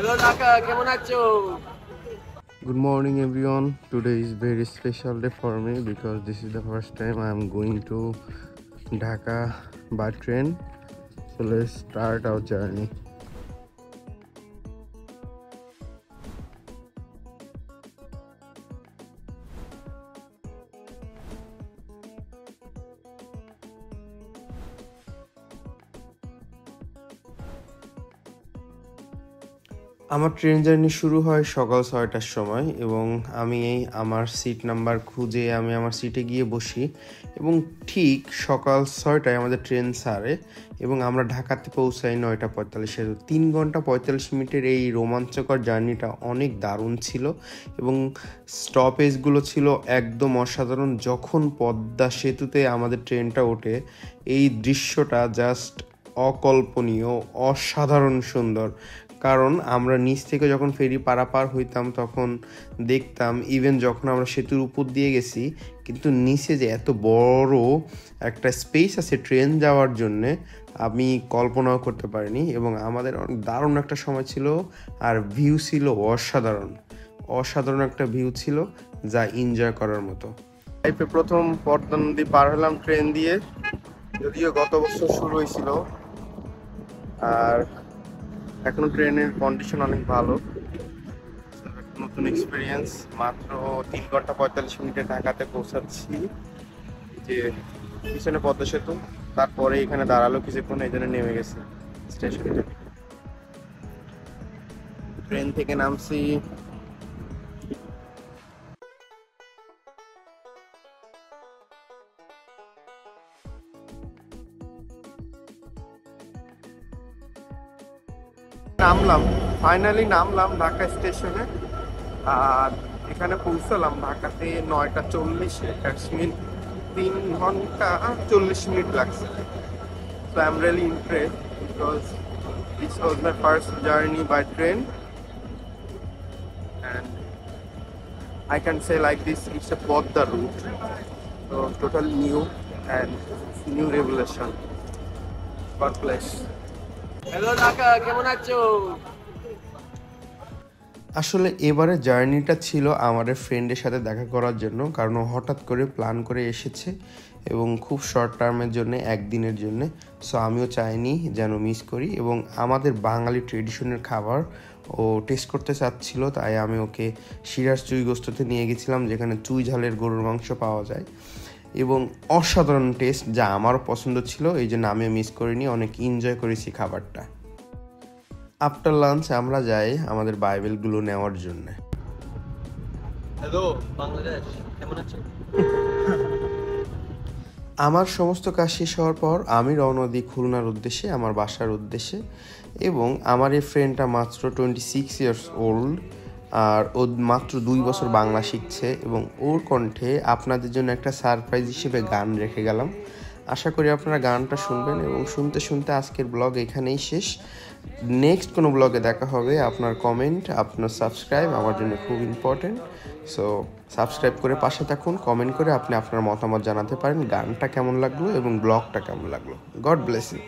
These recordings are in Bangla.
Hello Naka, কেমন আছো? Good morning everyone. Today is very special day for me because this is the first time I am going to Dhaka by train. So let's start our journey. আমার ট্রেন জার্নি শুরু হয় সকাল 6টার সময় এবং আমি আমার সিট নাম্বার খুঁজে আমি আমার সিটে গিয়ে বসি এবং ঠিক সকাল 6টায় আমাদের ট্রেন ছাড়ে এবং আমরা ঢাকাতে পৌঁছাই 9:45-এ। 3 ঘন্টা 45 মিনিটের এই রোমাঞ্চকর জার্নিটা অনেক দারুণ ছিল এবং স্টপেজগুলো ছিল একদম অসাধারণ। যখন পদ্মা সেতুতে আমাদের ট্রেনটা ওঠে এই দৃশ্যটা জাস্ট অকল্পনীয়, অসাধারণ সুন্দর। কারণ আমরা নিচ থেকে যখন ফেরি পারাপার হইতাম তখন দেখতাম ইভেন যখন আমরা সেতুর উপর দিয়ে গেছি কিন্তু নিচে যে এত বড় একটা স্পেস আছে ট্রেন যাওয়ার জন্যে আমি কল্পনাও করতে পারিনি এবং আমাদের অনেক দারুণ একটা সময় ছিল আর ভিউ ছিল অসাধারণ একটা ভিউ ছিল যা এনজয় করার মতো। লাইফে প্রথম পদ্মা নদী পার হলাম ট্রেন দিয়ে, যদিও গত বছর শুরু হয়েছিল। আর এখনো ট্রেনের কন্ডিশন অনেক ভালো, নতুন এক্সপিরিয়েন্স। মাত্র 3 ঘন্টা 45 মিনিটে ঢাকাতে পৌঁছাচ্ছি। যে পিছনে পদ্মা সেতু, তারপরে এখানে দাঁড়ালো কিছুক্ষণ, এই জন্য নেমে গেছে স্টেশনে। ট্রেন থেকে নামছি, ফাইনালি নামলাম ঢাকা স্টেশনে। আর এখানে পৌঁছালাম ঢাকাতে 9:40-এ। 3 ঘন্টা 40 মিনিট লাগছে। So I'm really impressed because this was my first journey by train and I can say like this, it's a Podda route, so totally new and new revelation. God bless. Hello Naka, কেমন আছো? আসলে এবারে জার্নিটা ছিল আমাদের ফ্রেন্ডের সাথে দেখা করার জন্য, কারণ ও হঠাৎ করে প্ল্যান করে এসেছে এবং খুব শর্ট টার্মের জন্য, একদিনের জন্য। সো আমিও চাইনি যেন মিস করি এবং আমাদের বাঙালি ট্রেডিশনের খাবার ও টেস্ট করতে চাচ্ছিল, তাই আমি ওকে সিরাজ চুই গোস্ততে নিয়ে গেছিলাম, যেখানে চুই ঝালের গরুর মাংস পাওয়া যায় এবং অসাধারণ টেস্ট, যা আমারও পছন্দ ছিল। এই জন্য আমিও মিস করিনি, অনেক এনজয় করেছি খাবারটা। আফটার লাঞ্চ আমরা যাই আমাদের বাইবেলগুলো নেওয়ার জন্য। হ্যালো বাংলাদেশ, কেমন আছো? আমার সমস্ত কাজ শেষ হওয়ার পর আমি রওনা দিই খুলনার উদ্দেশ্যে, আমার বাসার উদ্দেশ্যে। এবং আমার এই ফ্রেন্ডটা মাত্র 26 ইয়ার্স ওল্ড আর ও মাত্র 2 বছর বাংলা শিখছে এবং ওর কণ্ঠে আপনাদের জন্য একটা সারপ্রাইজ হিসেবে গান রেখে গেলাম। আশা করি আপনারা গানটা শুনবেন এবং শুনতে শুনতে আজকের ব্লগ এখানেই শেষ। নেক্সট কোনো ব্লগে দেখা হবে। আপনার কমেন্ট, আপনার সাবস্ক্রাইব আমার জন্য খুব ইম্পর্টেন্ট। সো সাবস্ক্রাইব করে পাশে থাকুন, কমেন্ট করে আপনি আপনার মতামত জানাতে পারেন গানটা কেমন লাগলো এবং ব্লগটা কেমন লাগলো। God bless you.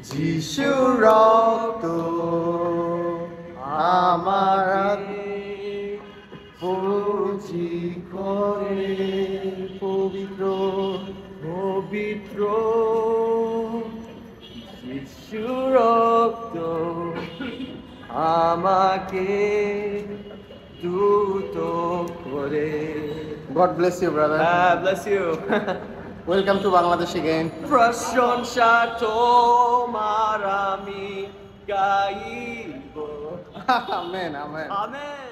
যিশুর রক্ত আমার পবিত্র পবিত্র যিশুর রক্ত আমাকে দ্রুত করে। God bless you, brother. Bless you. Welcome to Bangladesh again. প্রশংসা তোমার আমি গাইব। Amen, amen. আমেন।